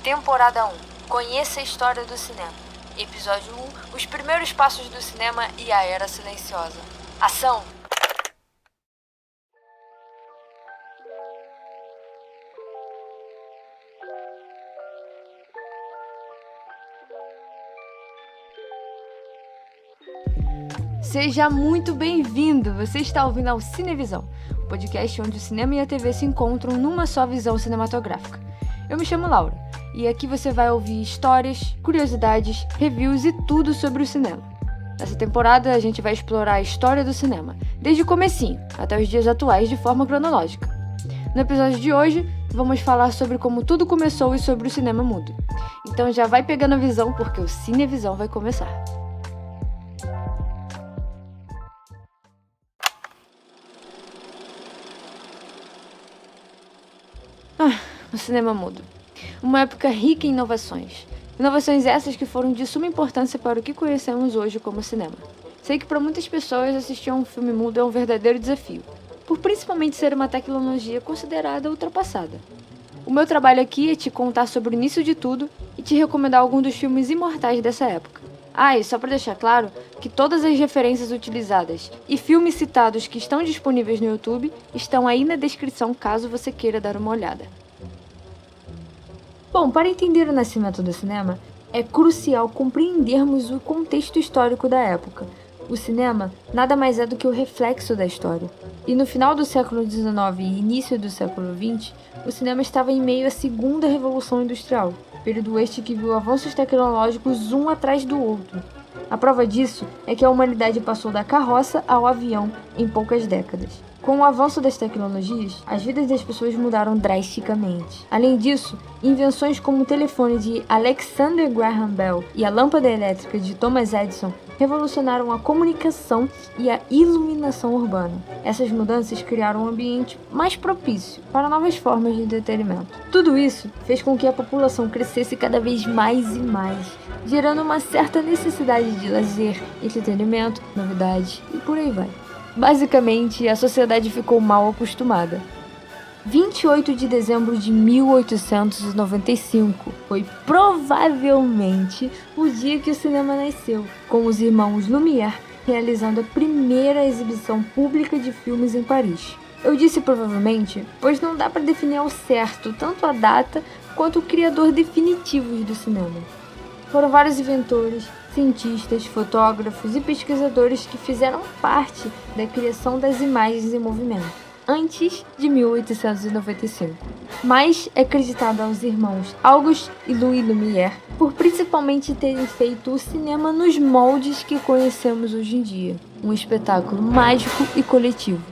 Temporada 1. Conheça a história do cinema. Episódio 1. Os primeiros passos do cinema e a Era Silenciosa. Ação! Seja muito bem-vindo! Você está ouvindo ao Cinevisão, o podcast onde o cinema e a TV se encontram numa só visão cinematográfica. Eu me chamo Laura, e aqui você vai ouvir histórias, curiosidades, reviews e tudo sobre o cinema. Nessa temporada a gente vai explorar a história do cinema, desde o comecinho até os dias atuais de forma cronológica. No episódio de hoje, vamos falar sobre como tudo começou e sobre o cinema mudo. Então já vai pegando a visão porque o Cinevisão vai começar. O cinema mudo. Uma época rica em inovações. Inovações essas que foram de suma importância para o que conhecemos hoje como cinema. Sei que para muitas pessoas assistir a um filme mudo é um verdadeiro desafio, por principalmente ser uma tecnologia considerada ultrapassada. O meu trabalho aqui é te contar sobre o início de tudo e te recomendar alguns dos filmes imortais dessa época. E só para deixar claro que todas as referências utilizadas e filmes citados que estão disponíveis no YouTube estão aí na descrição caso você queira dar uma olhada. Bom, para entender o nascimento do cinema, é crucial compreendermos o contexto histórico da época. O cinema nada mais é do que o reflexo da história. E no final do século XIX e início do século XX, o cinema estava em meio à segunda revolução industrial, período este que viu avanços tecnológicos um atrás do outro. A prova disso é que a humanidade passou da carroça ao avião em poucas décadas. Com o avanço das tecnologias, as vidas das pessoas mudaram drasticamente. Além disso, invenções como o telefone de Alexander Graham Bell e a lâmpada elétrica de Thomas Edison revolucionaram a comunicação e a iluminação urbana. Essas mudanças criaram um ambiente mais propício para novas formas de entretenimento. Tudo isso fez com que a população crescesse cada vez mais e mais, gerando uma certa necessidade de lazer, entretenimento, novidade e por aí vai. Basicamente, a sociedade ficou mal acostumada. 28 de dezembro de 1895 foi provavelmente o dia que o cinema nasceu, com os irmãos Lumière realizando a primeira exibição pública de filmes em Paris. Eu disse provavelmente, pois não dá para definir ao certo tanto a data quanto o criador definitivo do cinema. Foram vários inventores, cientistas, fotógrafos e pesquisadores que fizeram parte da criação das imagens em movimento, antes de 1895. Mas é acreditado aos irmãos Auguste e Louis Lumière por principalmente terem feito o cinema nos moldes que conhecemos hoje em dia, um espetáculo mágico e coletivo.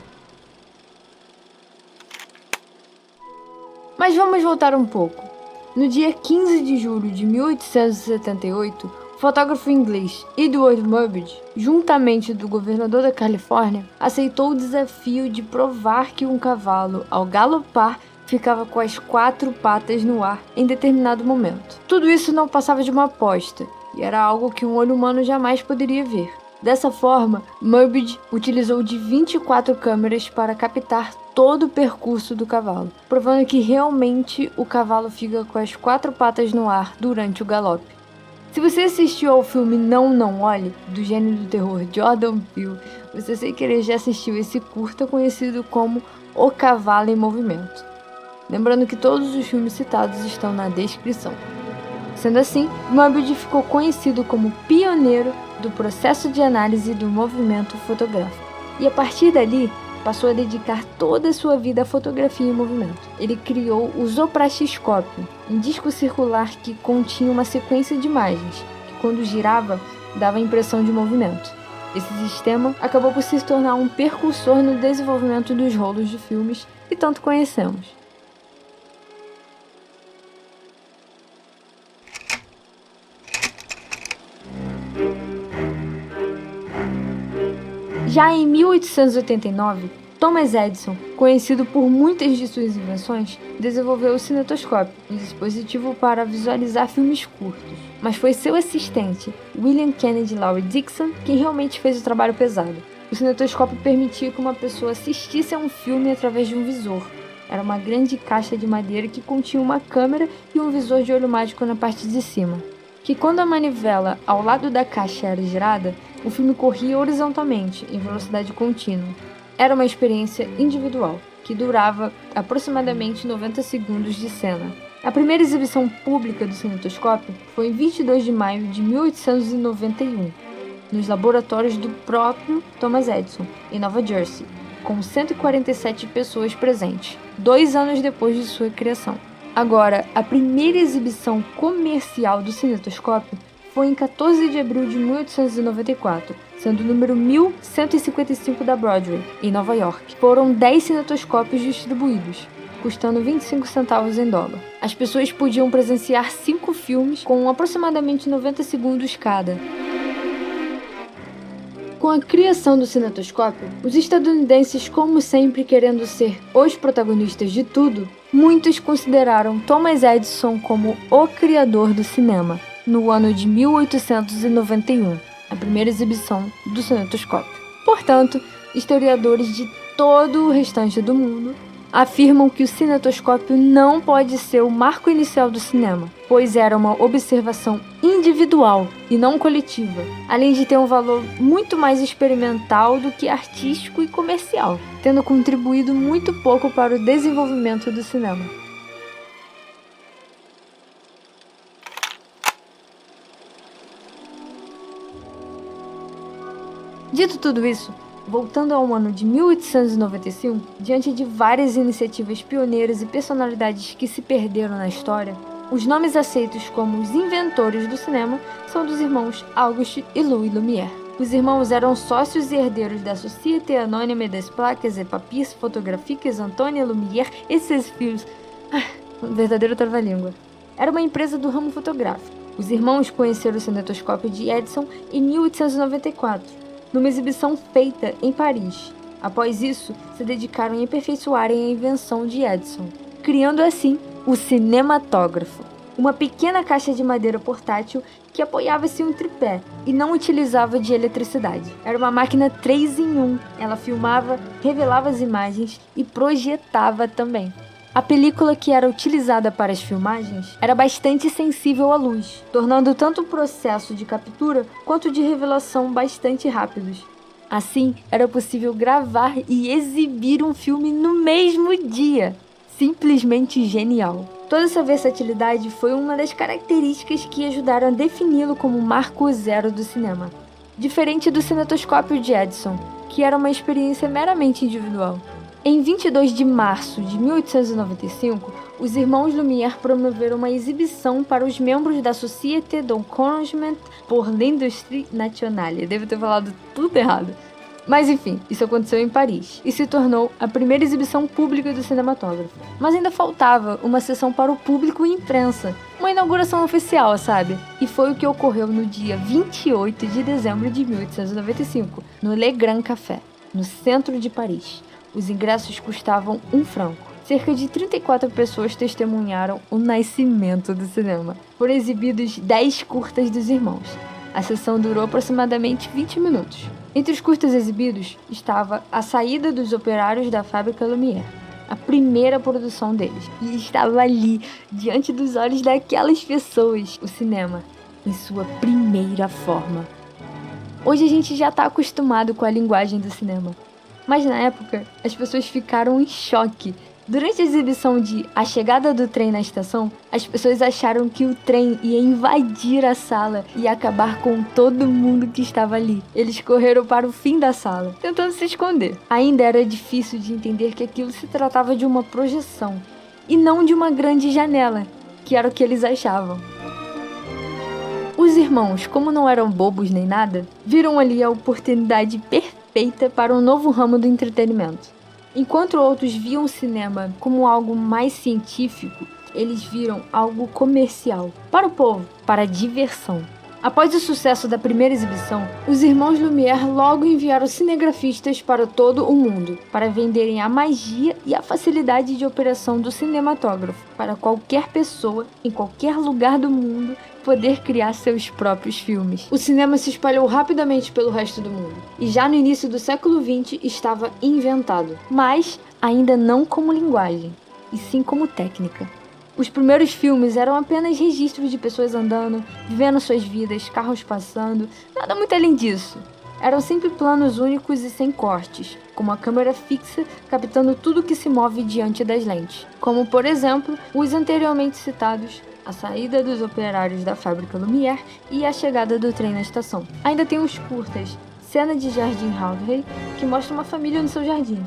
Mas vamos voltar um pouco. No dia 15 de julho de 1878, o fotógrafo inglês Edward Murbridge, juntamente do governador da Califórnia, aceitou o desafio de provar que um cavalo, ao galopar, ficava com as 4 patas no ar em determinado momento. Tudo isso não passava de uma aposta, e era algo que um olho humano jamais poderia ver. Dessa forma, Murbridge utilizou de 24 câmeras para captar todo o percurso do cavalo, provando que realmente o cavalo fica com as 4 patas no ar durante o galope. Se você assistiu ao filme Não Olhe, do gênio do terror Jordan Peele, você sem querer já assistiu esse curta conhecido como O Cavalo em Movimento. Lembrando que todos os filmes citados estão na descrição. Sendo assim, Murbridge ficou conhecido como pioneiro do processo de análise do movimento fotográfico. E a partir dali, passou a dedicar toda a sua vida à fotografia em movimento. Ele criou o zoprastiscópio, um disco circular que continha uma sequência de imagens, que quando girava, dava a impressão de movimento. Esse sistema acabou por se tornar um precursor no desenvolvimento dos rolos de filmes que tanto conhecemos. Já em 1889, Thomas Edison, conhecido por muitas de suas invenções, desenvolveu o cinetoscópio, um dispositivo para visualizar filmes curtos. Mas foi seu assistente, William Kennedy Lowry Dixon, quem realmente fez o trabalho pesado. O cinetoscópio permitia que uma pessoa assistisse a um filme através de um visor. Era uma grande caixa de madeira que continha uma câmera e um visor de olho mágico na parte de cima. Que quando a manivela ao lado da caixa era girada, o filme corria horizontalmente, em velocidade contínua. Era uma experiência individual, que durava aproximadamente 90 segundos de cena. A primeira exibição pública do cinetoscópio foi em 22 de maio de 1891, nos laboratórios do próprio Thomas Edison, em Nova Jersey, com 147 pessoas presentes, 2 anos depois de sua criação. Agora, a primeira exibição comercial do cinetoscópio foi em 14 de abril de 1894, sendo o número 1155 da Broadway, em Nova York. Foram 10 cinetoscópios distribuídos, custando 25 centavos em dólar. As pessoas podiam presenciar 5 filmes com aproximadamente 90 segundos cada. Com a criação do cinetoscópio, os estadunidenses, como sempre querendo ser os protagonistas de tudo, muitos consideraram Thomas Edison como o criador do cinema, no ano de 1891, a primeira exibição do cinetoscópio. Portanto, historiadores de todo o restante do mundo afirmam que o cinetoscópio não pode ser o marco inicial do cinema, pois era uma observação individual e não coletiva, além de ter um valor muito mais experimental do que artístico e comercial, tendo contribuído muito pouco para o desenvolvimento do cinema. Dito tudo isso, voltando ao ano de 1895, diante de várias iniciativas pioneiras e personalidades que se perderam na história, os nomes aceitos como os inventores do cinema são dos irmãos Auguste e Louis Lumière. Os irmãos eram sócios e herdeiros da Société Anonyme des Plaques et Papiers Photographiques Antoine Lumière et ses filles. Um verdadeiro trava-língua. Era uma empresa do ramo fotográfico. Os irmãos conheceram o cinetoscópio de Edison em 1894. Numa exibição feita em Paris. Após isso, se dedicaram a aperfeiçoarem a invenção de Edison, criando assim o cinematógrafo, uma pequena caixa de madeira portátil que apoiava-se em um tripé e não utilizava de eletricidade. Era uma máquina 3 em 1, ela filmava, revelava as imagens e projetava também. A película que era utilizada para as filmagens era bastante sensível à luz, tornando tanto o processo de captura quanto de revelação bastante rápidos. Assim, era possível gravar e exibir um filme no mesmo dia. Simplesmente genial. Toda essa versatilidade foi uma das características que ajudaram a defini-lo como o marco zero do cinema. Diferente do cinetoscópio de Edison, que era uma experiência meramente individual. Em 22 de março de 1895, os irmãos Lumière promoveram uma exibição para os membros da Société d'Encouragement pour l'Industrie Nationale. Eu devo ter falado tudo errado. Mas enfim, isso aconteceu em Paris e se tornou a primeira exibição pública do cinematógrafo. Mas ainda faltava uma sessão para o público e imprensa, uma inauguração oficial, sabe? E foi o que ocorreu no dia 28 de dezembro de 1895, no Le Grand Café, no centro de Paris. Os ingressos custavam R$1. Cerca de 34 pessoas testemunharam o nascimento do cinema. Foram exibidos 10 curtas dos irmãos. A sessão durou aproximadamente 20 minutos. Entre os curtas exibidos estava A Saída dos Operários da Fábrica Lumière, a primeira produção deles. E estava ali, diante dos olhos daquelas pessoas, o cinema, em sua primeira forma. Hoje a gente já está acostumado com a linguagem do cinema. Mas na época, as pessoas ficaram em choque. Durante a exibição de A Chegada do Trem na Estação, as pessoas acharam que o trem ia invadir a sala e acabar com todo mundo que estava ali. Eles correram para o fim da sala, tentando se esconder. Ainda era difícil de entender que aquilo se tratava de uma projeção, e não de uma grande janela, que era o que eles achavam. Os irmãos, como não eram bobos nem nada, viram ali a oportunidade perfeita para um novo ramo do entretenimento. Enquanto outros viam o cinema como algo mais científico, eles viram algo comercial, para o povo, para a diversão. Após o sucesso da primeira exibição, os irmãos Lumière logo enviaram cinegrafistas para todo o mundo, para venderem a magia e a facilidade de operação do cinematógrafo, para qualquer pessoa, em qualquer lugar do mundo, poder criar seus próprios filmes. O cinema se espalhou rapidamente pelo resto do mundo, e já no início do século XX estava inventado, mas ainda não como linguagem, e sim como técnica. Os primeiros filmes eram apenas registros de pessoas andando, vivendo suas vidas, carros passando, nada muito além disso. Eram sempre planos únicos e sem cortes, com uma câmera fixa captando tudo que se move diante das lentes, como por exemplo os anteriormente citados, a saída dos operários da fábrica Lumière e a chegada do trem na estação. Ainda tem os curtas Cena de Jardim Holiday, que mostra uma família no seu jardim.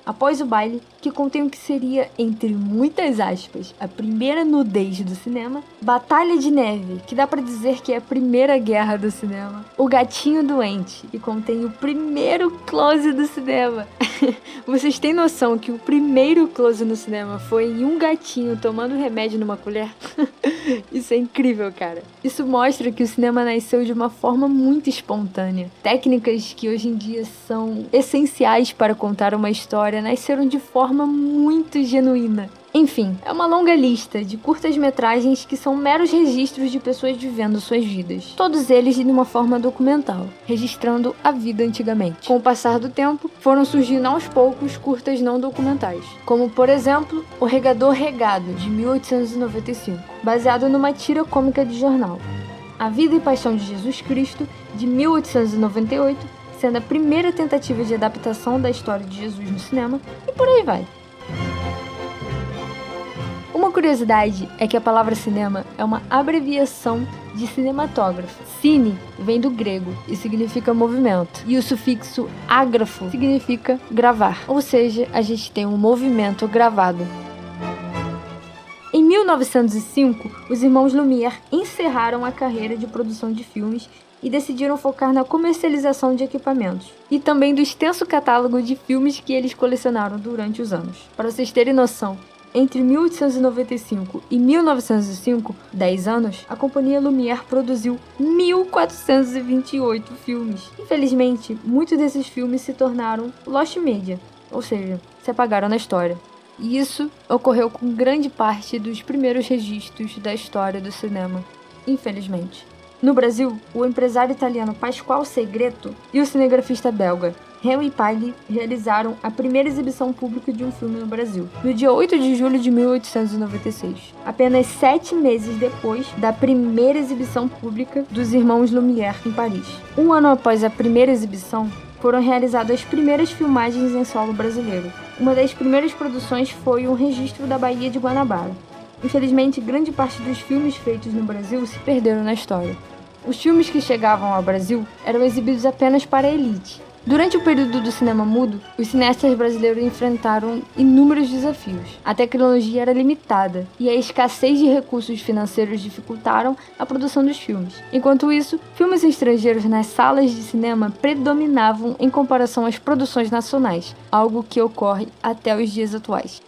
Após o baile, que contém o que seria, entre muitas aspas, a primeira nudez do cinema. Batalha de Neve, que dá pra dizer que é a primeira guerra do cinema. O Gatinho Doente, que contém o primeiro close do cinema. Vocês têm noção que o primeiro close no cinema foi em um gatinho tomando remédio numa colher? Isso é incrível, cara. Isso mostra que o cinema nasceu de uma forma muito espontânea. Técnicas que hoje em dia são essenciais para contar uma história nasceram de forma muito genuína. Enfim, é uma longa lista de curtas-metragens que são meros registros de pessoas vivendo suas vidas. Todos eles de uma forma documental, registrando a vida antigamente. Com o passar do tempo, foram surgindo aos poucos curtas não documentais, como por exemplo, O Regador Regado, de 1895, baseado numa tira cômica de jornal. A Vida e Paixão de Jesus Cristo, de 1898, sendo a primeira tentativa de adaptação da história de Jesus no cinema, e por aí vai. Uma curiosidade é que a palavra cinema é uma abreviação de cinematógrafo. Cine vem do grego e significa movimento, e o sufixo ágrafo significa gravar, ou seja, a gente tem um movimento gravado. Em 1905, os irmãos Lumière encerraram a carreira de produção de filmes e decidiram focar na comercialização de equipamentos, e também do extenso catálogo de filmes que eles colecionaram durante os anos. Para vocês terem noção, entre 1895 e 1905, 10 anos, a companhia Lumière produziu 1.428 filmes. Infelizmente, muitos desses filmes se tornaram lost media, ou seja, se apagaram na história. E isso ocorreu com grande parte dos primeiros registros da história do cinema, infelizmente. No Brasil, o empresário italiano Pasquale Segreto e o cinegrafista belga Henri Paille realizaram a primeira exibição pública de um filme no Brasil, no dia 8 de julho de 1896, apenas 7 meses depois da primeira exibição pública dos irmãos Lumière em Paris. Um ano após a primeira exibição, foram realizadas as primeiras filmagens em solo brasileiro. Uma das primeiras produções foi um registro da Baía de Guanabara. Infelizmente, grande parte dos filmes feitos no Brasil se perderam na história. Os filmes que chegavam ao Brasil eram exibidos apenas para a elite. Durante o período do cinema mudo, os cineastas brasileiros enfrentaram inúmeros desafios. A tecnologia era limitada e a escassez de recursos financeiros dificultaram a produção dos filmes. Enquanto isso, filmes estrangeiros nas salas de cinema predominavam em comparação às produções nacionais, algo que ocorre até os dias atuais.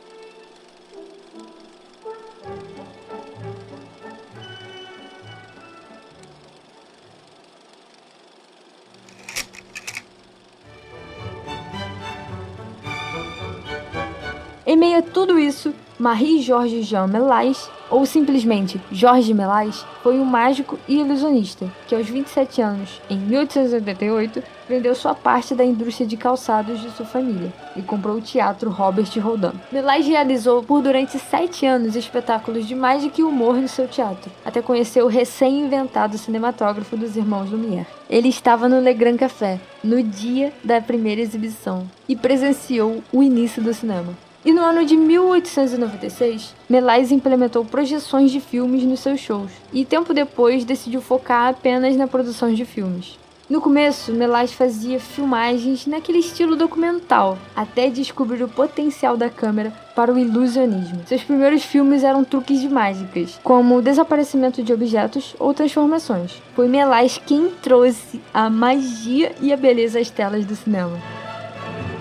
Em meio a tudo isso, Marie-Georges Jean Méliès, ou simplesmente Jorge Méliès, foi um mágico e ilusionista que, aos 27 anos, em 1888, vendeu sua parte da indústria de calçados de sua família e comprou o teatro Robert Rodin. Méliès realizou durante 7 anos espetáculos de mágica e humor no seu teatro, até conhecer o recém-inventado cinematógrafo dos irmãos Lumière. Ele estava no Le Grand Café, no dia da primeira exibição, e presenciou o início do cinema. E no ano de 1896, Méliès implementou projeções de filmes nos seus shows, e tempo depois decidiu focar apenas na produção de filmes. No começo, Méliès fazia filmagens naquele estilo documental, até descobrir o potencial da câmera para o ilusionismo. Seus primeiros filmes eram truques de mágicas, como o desaparecimento de objetos ou transformações. Foi Méliès quem trouxe a magia e a beleza às telas do cinema.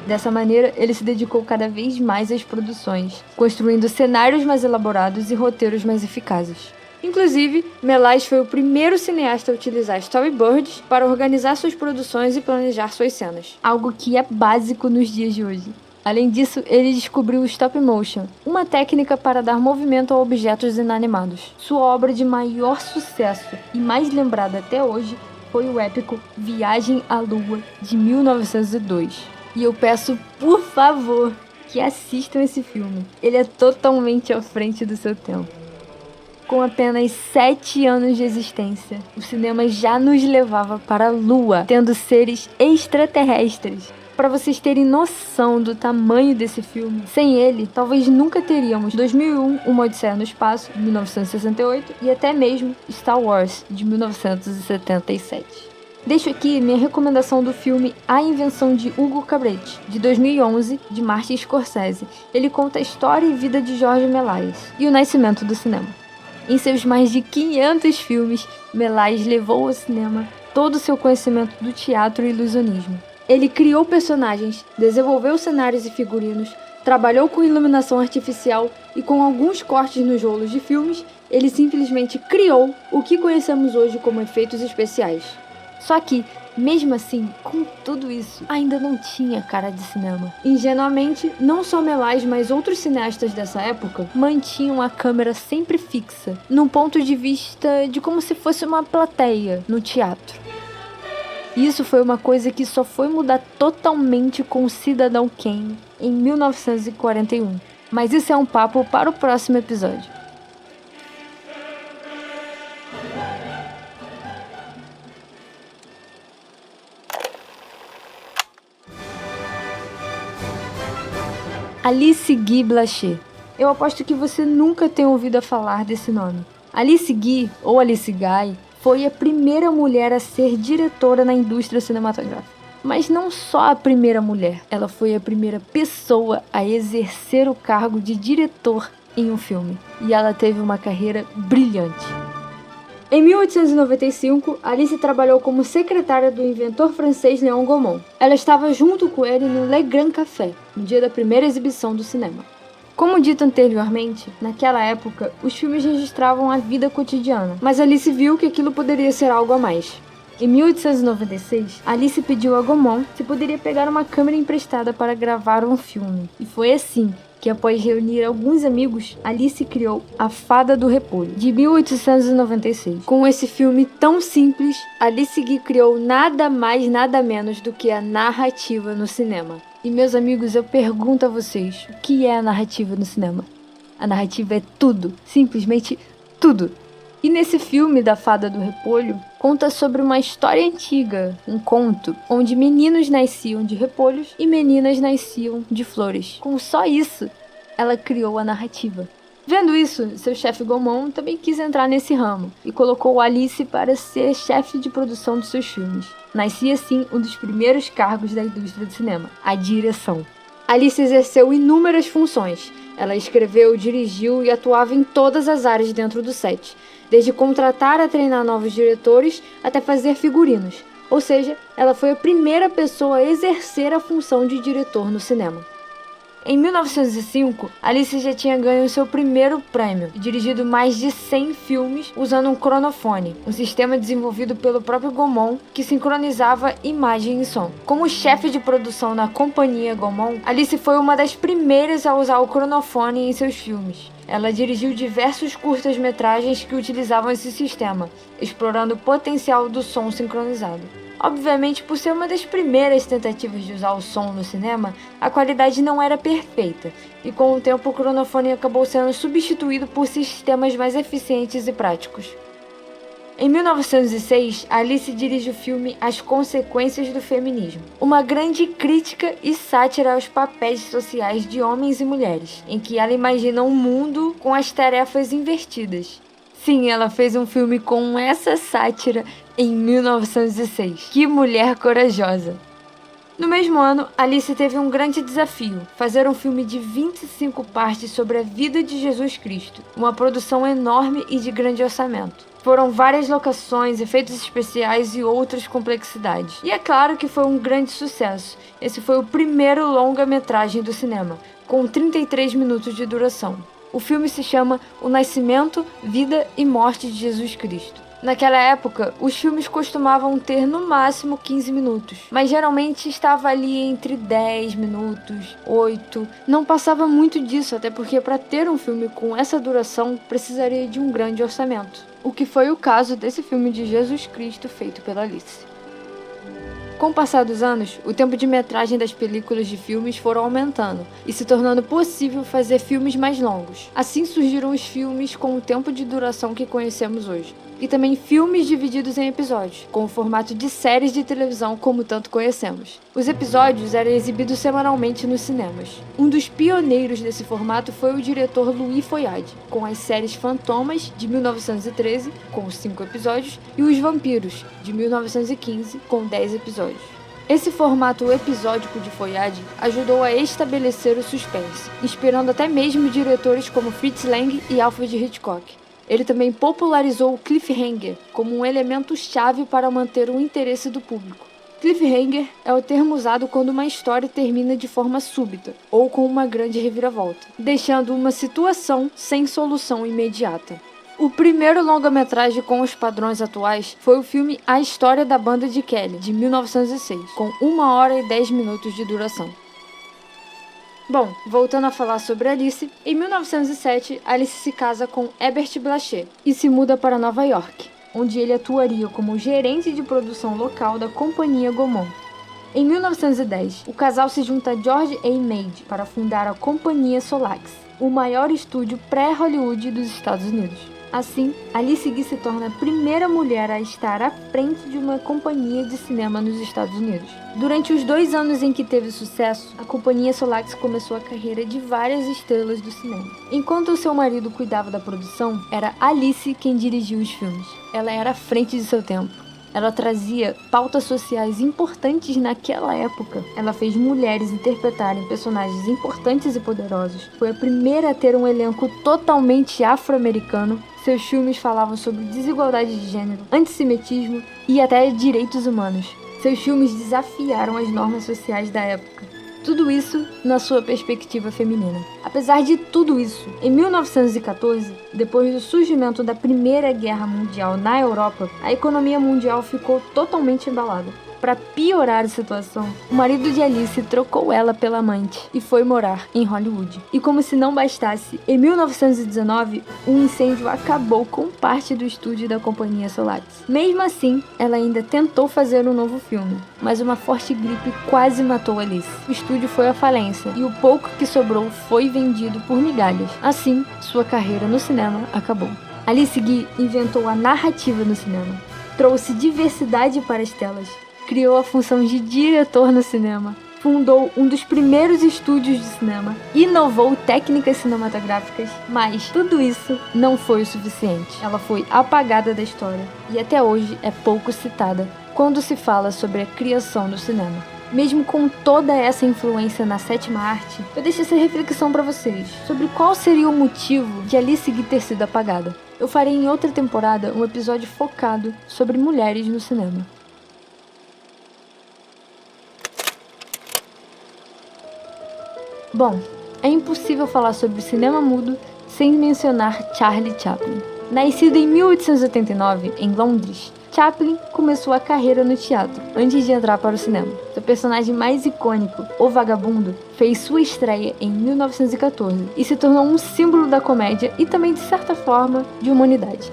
Dessa maneira, ele se dedicou cada vez mais às produções, construindo cenários mais elaborados e roteiros mais eficazes. Inclusive, Melas foi o primeiro cineasta a utilizar storyboards para organizar suas produções e planejar suas cenas, algo que é básico nos dias de hoje. Além disso, ele descobriu o stop motion, uma técnica para dar movimento a objetos inanimados. Sua obra de maior sucesso e mais lembrada até hoje foi o épico Viagem à Lua, de 1902. E eu peço, por favor, que assistam esse filme. Ele é totalmente à frente do seu tempo. Com apenas 7 anos de existência, o cinema já nos levava para a Lua, tendo seres extraterrestres. Para vocês terem noção do tamanho desse filme, sem ele, talvez nunca teríamos 2001, Uma Odisseia no Espaço, de 1968, e até mesmo Star Wars, de 1977. Deixo aqui minha recomendação do filme A Invenção de Hugo Cabret, de 2011, de Martin Scorsese. Ele conta a história e vida de Jorge Méliès e o nascimento do cinema. Em seus mais de 500 filmes, Méliès levou ao cinema todo o seu conhecimento do teatro e ilusionismo. Ele criou personagens, desenvolveu cenários e figurinos, trabalhou com iluminação artificial e com alguns cortes nos rolos de filmes, ele simplesmente criou o que conhecemos hoje como efeitos especiais. Só que, mesmo assim, com tudo isso, ainda não tinha cara de cinema. Ingenuamente, não só Méliès, mas outros cineastas dessa época mantinham a câmera sempre fixa, num ponto de vista de como se fosse uma plateia no teatro. Isso foi uma coisa que só foi mudar totalmente com o Cidadão Kane em 1941. Mas isso é um papo para o próximo episódio. Alice Guy Blaché. Eu aposto que você nunca tenha ouvido falar desse nome. Alice Guy, ou Alice Guy, foi a primeira mulher a ser diretora na indústria cinematográfica. Mas não só a primeira mulher, ela foi a primeira pessoa a exercer o cargo de diretor em um filme. E ela teve uma carreira brilhante. Em 1895, Alice trabalhou como secretária do inventor francês Léon Gaumont. Ela estava junto com ele no Le Grand Café, no dia da primeira exibição do cinema. Como dito anteriormente, naquela época, os filmes registravam a vida cotidiana, mas Alice viu que aquilo poderia ser algo a mais. Em 1896, Alice pediu a Gaumont se poderia pegar uma câmera emprestada para gravar um filme. E foi assim que, após reunir alguns amigos, Alice criou A Fada do Repolho, de 1896. Com esse filme tão simples, Alice Guy criou nada mais nada menos do que a narrativa no cinema. E meus amigos, eu pergunto a vocês, o que é a narrativa no cinema? A narrativa é tudo, simplesmente tudo. E nesse filme da Fada do Repolho, conta sobre uma história antiga, um conto, onde meninos nasciam de repolhos e meninas nasciam de flores. Com só isso, ela criou a narrativa. Vendo isso, seu chefe Gaumont também quis entrar nesse ramo e colocou Alice para ser chefe de produção dos seus filmes. Nascia assim um dos primeiros cargos da indústria do cinema, a direção. Alice exerceu inúmeras funções. Ela escreveu, dirigiu e atuava em todas as áreas dentro do set, desde contratar a treinar novos diretores até fazer figurinos. Ou seja, ela foi a primeira pessoa a exercer a função de diretor no cinema. Em 1905, Alice já tinha ganho seu primeiro prêmio e dirigido mais de 100 filmes usando um cronofone, um sistema desenvolvido pelo próprio Gaumont que sincronizava imagem e som. Como chefe de produção na companhia Gaumont, Alice foi uma das primeiras a usar o cronofone em seus filmes. Ela dirigiu diversos curtas-metragens que utilizavam esse sistema, explorando o potencial do som sincronizado. Obviamente, por ser uma das primeiras tentativas de usar o som no cinema, a qualidade não era perfeita, e com o tempo o cronofone acabou sendo substituído por sistemas mais eficientes e práticos. Em 1906, Alice dirige o filme As Consequências do Feminismo, uma grande crítica e sátira aos papéis sociais de homens e mulheres, em que ela imagina um mundo com as tarefas invertidas. Sim, ela fez um filme com essa sátira em 1906. Que mulher corajosa! No mesmo ano, Alice teve um grande desafio, fazer um filme de 25 partes sobre a vida de Jesus Cristo, uma produção enorme e de grande orçamento. Foram várias locações, efeitos especiais e outras complexidades. E é claro que foi um grande sucesso. Esse foi o primeiro longa-metragem do cinema, com 33 minutos de duração. O filme se chama O Nascimento, Vida e Morte de Jesus Cristo. Naquela época, os filmes costumavam ter no máximo 15 minutos, mas geralmente estava ali entre 10 minutos, 8. Não passava muito disso, até porque para ter um filme com essa duração precisaria de um grande orçamento. O que foi o caso desse filme de Jesus Cristo feito pela Alice. Com o passar dos anos, o tempo de metragem das películas de filmes foram aumentando e se tornando possível fazer filmes mais longos. Assim surgiram os filmes com o tempo de duração que conhecemos hoje. E também filmes divididos em episódios, com o formato de séries de televisão como tanto conhecemos. Os episódios eram exibidos semanalmente nos cinemas. Um dos pioneiros desse formato foi o diretor Louis Foyade, com as séries Fantomas, de 1913, com 5 episódios, e Os Vampiros, de 1915, com 10 episódios. Esse formato episódico de Foyade ajudou a estabelecer o suspense, inspirando até mesmo diretores como Fritz Lang e Alfred Hitchcock. Ele também popularizou o cliffhanger como um elemento-chave para manter o interesse do público. Cliffhanger é o termo usado quando uma história termina de forma súbita ou com uma grande reviravolta, deixando uma situação sem solução imediata. O primeiro longa-metragem com os padrões atuais foi o filme A História da Banda de Kelly, de 1906, com 1 hora e 10 minutos de duração. Bom, voltando a falar sobre Alice, em 1907, Alice se casa com Herbert Blacher e se muda para Nova York, onde ele atuaria como gerente de produção local da companhia Gaumont. Em 1910, o casal se junta a George A. Meade para fundar a companhia Solax, o maior estúdio pré-Hollywood dos Estados Unidos. Assim, Alice Guy se torna a primeira mulher a estar à frente de uma companhia de cinema nos Estados Unidos. Durante os 2 anos em que teve sucesso, a companhia Solax começou a carreira de várias estrelas do cinema. Enquanto o seu marido cuidava da produção, era Alice quem dirigia os filmes. Ela era à frente de seu tempo. Ela trazia pautas sociais importantes naquela época. Ela fez mulheres interpretarem personagens importantes e poderosos. Foi a primeira a ter um elenco totalmente afro-americano. Seus filmes falavam sobre desigualdade de gênero, antissemitismo e até direitos humanos. Seus filmes desafiaram as normas sociais da época. Tudo isso na sua perspectiva feminina. Apesar de tudo isso, em 1914, depois do surgimento da Primeira Guerra Mundial na Europa, a economia mundial ficou totalmente embalada. Para piorar a situação, o marido de Alice trocou ela pela amante e foi morar em Hollywood. E como se não bastasse, em 1919, um incêndio acabou com parte do estúdio da companhia Solax. Mesmo assim, ela ainda tentou fazer um novo filme, mas uma forte gripe quase matou Alice. O estúdio foi à falência e o pouco que sobrou foi vendido por migalhas. Assim, sua carreira no cinema acabou. Alice Guy inventou a narrativa no cinema, trouxe diversidade para as telas, criou a função de diretor no cinema, fundou um dos primeiros estúdios de cinema, inovou técnicas cinematográficas, mas tudo isso não foi o suficiente. Ela foi apagada da história e até hoje é pouco citada quando se fala sobre a criação do cinema. Mesmo com toda essa influência na sétima arte, eu deixo essa reflexão para vocês sobre qual seria o motivo de Alice Guy ter sido apagada. Eu farei em outra temporada um episódio focado sobre mulheres no cinema. Bom, é impossível falar sobre cinema mudo sem mencionar Charlie Chaplin. Nascido em 1889, em Londres, Chaplin começou a carreira no teatro, antes de entrar para o cinema. Seu personagem mais icônico, o Vagabundo, fez sua estreia em 1914 e se tornou um símbolo da comédia e também, de certa forma, de humanidade.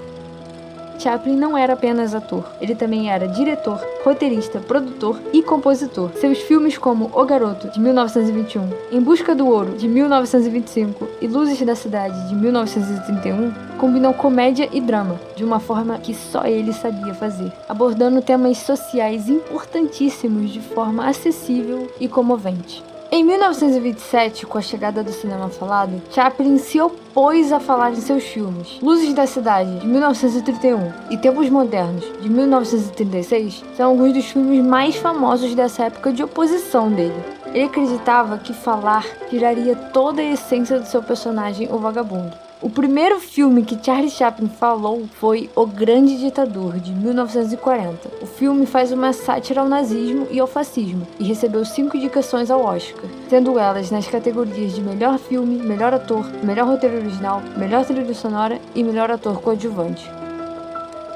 Chaplin não era apenas ator, ele também era diretor, roteirista, produtor e compositor. Seus filmes como O Garoto, de 1921, Em Busca do Ouro, de 1925 e Luzes da Cidade, de 1931, combinam comédia e drama, de uma forma que só ele sabia fazer, abordando temas sociais importantíssimos de forma acessível e comovente. Em 1927, com a chegada do cinema falado, Chaplin se opôs a falar em seus filmes. Luzes da Cidade, de 1931, e Tempos Modernos, de 1936, são alguns dos filmes mais famosos dessa época de oposição dele. Ele acreditava que falar tiraria toda a essência do seu personagem, o Vagabundo. O primeiro filme que Charlie Chaplin falou foi O Grande Ditador, de 1940. O filme faz uma sátira ao nazismo e ao fascismo, e recebeu 5 indicações ao Oscar, sendo elas nas categorias de melhor filme, melhor ator, melhor roteiro original, melhor trilha sonora e melhor ator coadjuvante.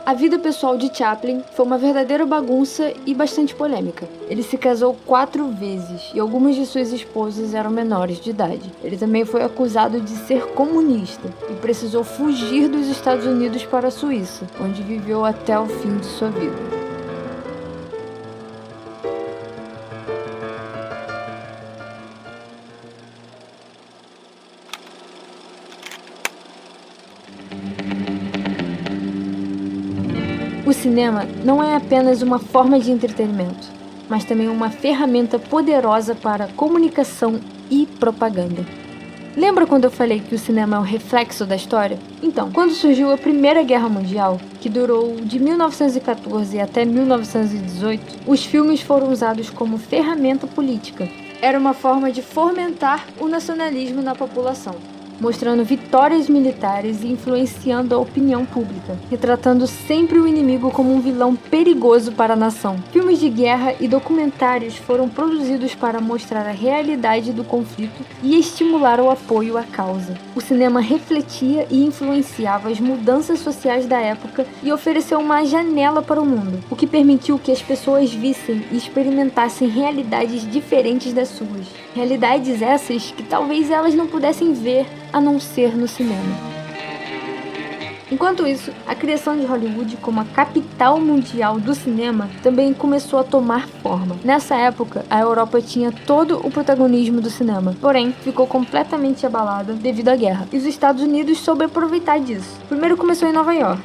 A vida pessoal de Chaplin foi uma verdadeira bagunça e bastante polêmica. Ele se casou 4 vezes e algumas de suas esposas eram menores de idade. Ele também foi acusado de ser comunista e precisou fugir dos Estados Unidos para a Suíça, onde viveu até o fim de sua vida. O cinema não é apenas uma forma de entretenimento, mas também uma ferramenta poderosa para comunicação e propaganda. Lembra quando eu falei que o cinema é um reflexo da história? Então, quando surgiu a Primeira Guerra Mundial, que durou de 1914 até 1918, os filmes foram usados como ferramenta política. Era uma forma de fomentar o nacionalismo na população, mostrando vitórias militares e influenciando a opinião pública, retratando sempre o inimigo como um vilão perigoso para a nação. Filmes de guerra e documentários foram produzidos para mostrar a realidade do conflito e estimular o apoio à causa. O cinema refletia e influenciava as mudanças sociais da época e ofereceu uma janela para o mundo, o que permitiu que as pessoas vissem e experimentassem realidades diferentes das suas. Realidades essas que talvez elas não pudessem ver a não ser no cinema. Enquanto isso, a criação de Hollywood como a capital mundial do cinema também começou a tomar forma. Nessa época, a Europa tinha todo o protagonismo do cinema, porém, ficou completamente abalada devido à guerra, e os Estados Unidos soube aproveitar disso. Primeiro começou em Nova York,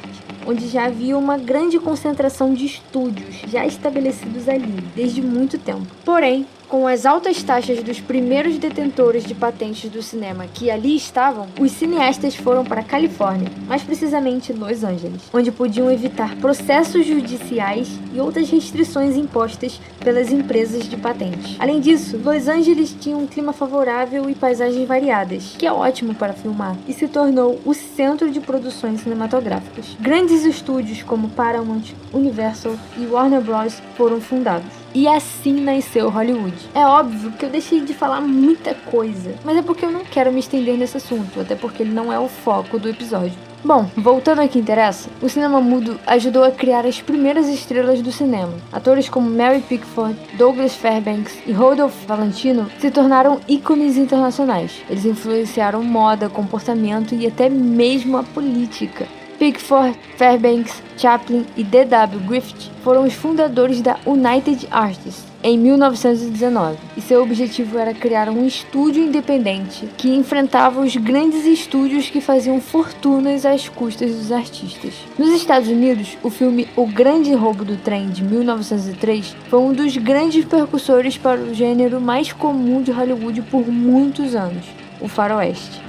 onde já havia uma grande concentração de estúdios já estabelecidos ali, desde muito tempo. Porém, com as altas taxas dos primeiros detentores de patentes do cinema que ali estavam, os cineastas foram para a Califórnia, mais precisamente Los Angeles, onde podiam evitar processos judiciais e outras restrições impostas pelas empresas de patentes. Além disso, Los Angeles tinha um clima favorável e paisagens variadas, que é ótimo para filmar, e se tornou o centro de produções cinematográficas. Grandes estúdios como Paramount, Universal e Warner Bros. Foram fundados. E assim nasceu Hollywood. É óbvio que eu deixei de falar muita coisa, mas é porque eu não quero me estender nesse assunto, até porque ele não é o foco do episódio. Bom, voltando ao que interessa, o cinema mudo ajudou a criar as primeiras estrelas do cinema. Atores como Mary Pickford, Douglas Fairbanks e Rodolph Valentino se tornaram ícones internacionais. Eles influenciaram moda, comportamento e até mesmo a política. Pickford, Fairbanks, Chaplin e D.W. Griffith foram os fundadores da United Artists em 1919, e seu objetivo era criar um estúdio independente que enfrentava os grandes estúdios que faziam fortunas às custas dos artistas. Nos Estados Unidos, o filme O Grande Roubo do Trem, de 1903, foi um dos grandes percussores para o gênero mais comum de Hollywood por muitos anos, o faroeste.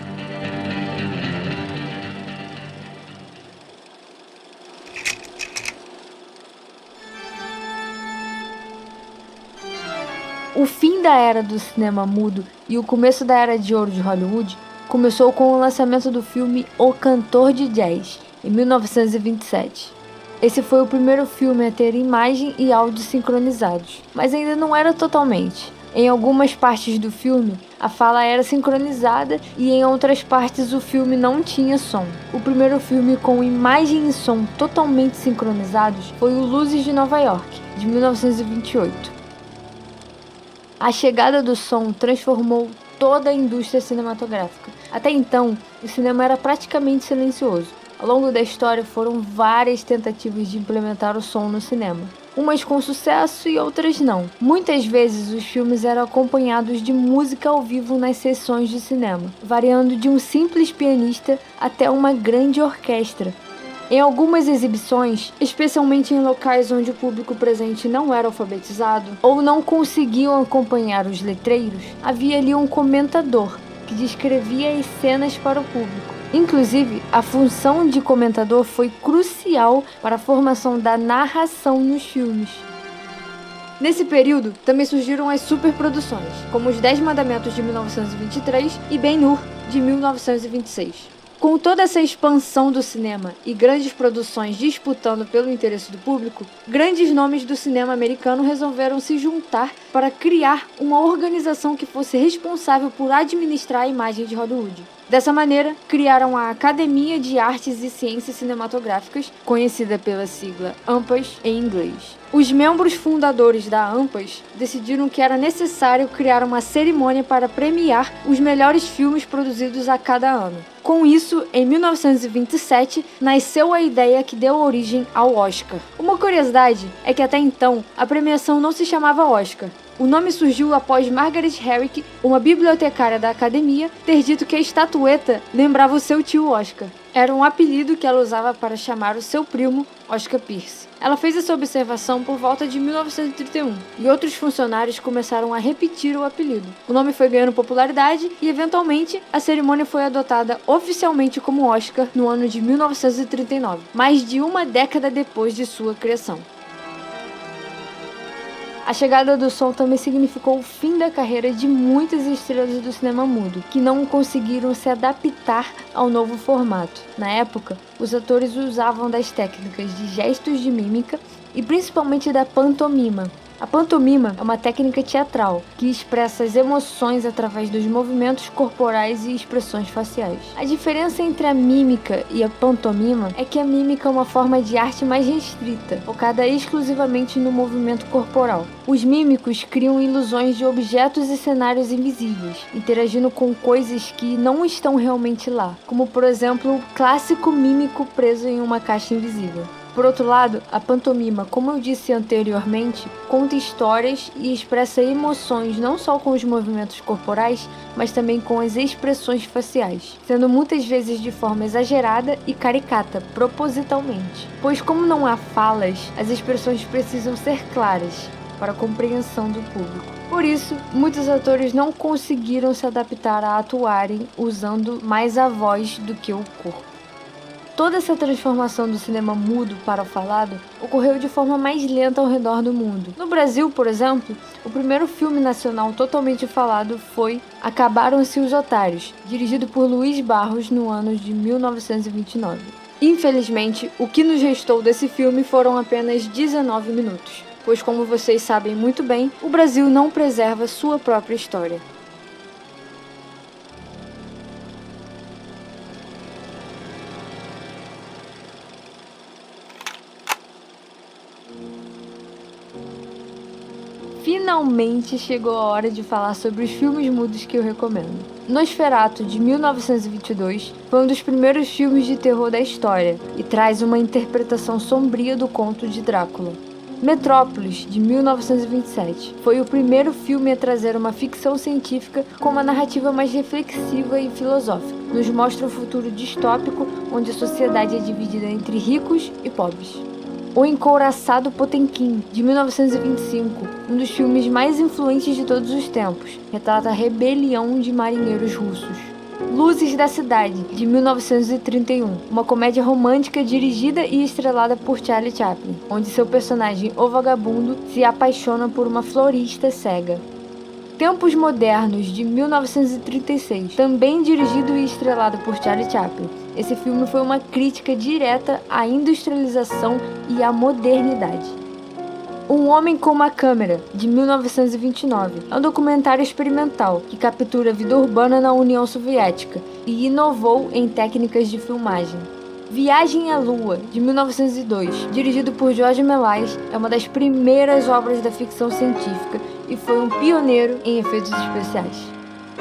O fim da era do cinema mudo e o começo da era de ouro de Hollywood começou com o lançamento do filme O Cantor de Jazz, em 1927. Esse foi o primeiro filme a ter imagem e áudio sincronizados, mas ainda não era totalmente. Em algumas partes do filme, a fala era sincronizada e em outras partes o filme não tinha som. O primeiro filme com imagem e som totalmente sincronizados foi o Luzes de Nova York, de 1928. A chegada do som transformou toda a indústria cinematográfica. Até então, o cinema era praticamente silencioso. Ao longo da história, foram várias tentativas de implementar o som no cinema. Umas com sucesso e outras não. Muitas vezes, os filmes eram acompanhados de música ao vivo nas sessões de cinema, variando de um simples pianista até uma grande orquestra. Em algumas exibições, especialmente em locais onde o público presente não era alfabetizado ou não conseguiam acompanhar os letreiros, havia ali um comentador que descrevia as cenas para o público. Inclusive, a função de comentador foi crucial para a formação da narração nos filmes. Nesse período, também surgiram as superproduções, como Os 10 Mandamentos de 1923 e Ben-Hur, de 1926. Com toda essa expansão do cinema e grandes produções disputando pelo interesse do público, grandes nomes do cinema americano resolveram se juntar para criar uma organização que fosse responsável por administrar a imagem de Hollywood. Dessa maneira, criaram a Academia de Artes e Ciências Cinematográficas, conhecida pela sigla AMPAS em inglês. Os membros fundadores da AMPAS decidiram que era necessário criar uma cerimônia para premiar os melhores filmes produzidos a cada ano. Com isso, em 1927, nasceu a ideia que deu origem ao Oscar. Uma curiosidade é que até então, a premiação não se chamava Oscar. O nome surgiu após Margaret Herrick, uma bibliotecária da academia, ter dito que a estatueta lembrava o seu tio Oscar. Era um apelido que ela usava para chamar o seu primo, Oscar Pearce. Ela fez essa observação por volta de 1931, e outros funcionários começaram a repetir o apelido. O nome foi ganhando popularidade e, eventualmente, a cerimônia foi adotada oficialmente como Oscar no ano de 1939, mais de uma década depois de sua criação. A chegada do som também significou o fim da carreira de muitas estrelas do cinema mudo, que não conseguiram se adaptar ao novo formato. Na época, os atores usavam das técnicas de gestos de mímica e principalmente da pantomima. A pantomima é uma técnica teatral que expressa as emoções através dos movimentos corporais e expressões faciais. A diferença entre a mímica e a pantomima é que a mímica é uma forma de arte mais restrita, focada exclusivamente no movimento corporal. Os mímicos criam ilusões de objetos e cenários invisíveis, interagindo com coisas que não estão realmente lá, como por exemplo o clássico mímico preso em uma caixa invisível. Por outro lado, a pantomima, como eu disse anteriormente, conta histórias e expressa emoções não só com os movimentos corporais, mas também com as expressões faciais, sendo muitas vezes de forma exagerada e caricata, propositalmente. Pois como não há falas, as expressões precisam ser claras para a compreensão do público. Por isso, muitos atores não conseguiram se adaptar a atuarem usando mais a voz do que o corpo. Toda essa transformação do cinema mudo para o falado ocorreu de forma mais lenta ao redor do mundo. No Brasil, por exemplo, o primeiro filme nacional totalmente falado foi Acabaram-se os Otários, dirigido por Luiz Barros no ano de 1929. Infelizmente, o que nos restou desse filme foram apenas 19 minutos, pois como vocês sabem muito bem, o Brasil não preserva sua própria história. Finalmente chegou a hora de falar sobre os filmes mudos que eu recomendo. Nosferatu, de 1922, foi um dos primeiros filmes de terror da história e traz uma interpretação sombria do conto de Drácula. Metrópolis, de 1927, foi o primeiro filme a trazer uma ficção científica com uma narrativa mais reflexiva e filosófica. Nos mostra um futuro distópico onde a sociedade é dividida entre ricos e pobres. O Encouraçado Potemkin, de 1925, um dos filmes mais influentes de todos os tempos, retrata a rebelião de marinheiros russos. Luzes da Cidade, de 1931, uma comédia romântica dirigida e estrelada por Charlie Chaplin, onde seu personagem, o vagabundo, se apaixona por uma florista cega. Tempos Modernos, de 1936, também dirigido e estrelado por Charlie Chaplin. Esse filme foi uma crítica direta à industrialização e à modernidade. Um Homem com uma Câmera, de 1929, é um documentário experimental que captura a vida urbana na União Soviética e inovou em técnicas de filmagem. Viagem à Lua, de 1902, dirigido por George Méliès, é uma das primeiras obras da ficção científica e foi um pioneiro em efeitos especiais.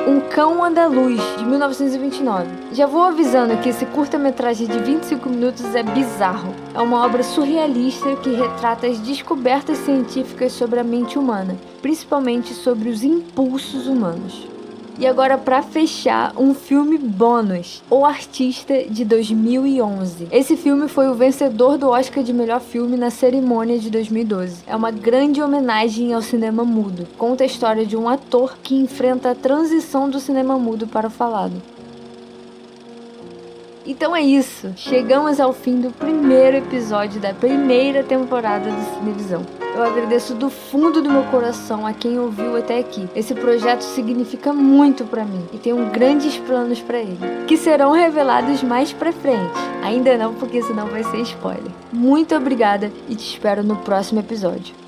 Um Cão Andaluz, de 1929. Já vou avisando que esse curta-metragem de 25 minutos é bizarro. É uma obra surrealista que retrata as descobertas científicas sobre a mente humana, principalmente sobre os impulsos humanos. E agora, para fechar, um filme bônus, O Artista, de 2011. Esse filme foi o vencedor do Oscar de melhor filme na cerimônia de 2012. É uma grande homenagem ao cinema mudo. Conta a história de um ator que enfrenta a transição do cinema mudo para o falado. Então é isso, chegamos ao fim do primeiro episódio da primeira temporada do Cinevisão. Eu agradeço do fundo do meu coração a quem ouviu até aqui. Esse projeto significa muito pra mim e tenho grandes planos pra ele, que serão revelados mais pra frente. Ainda não, porque senão vai ser spoiler. Muito obrigada e te espero no próximo episódio.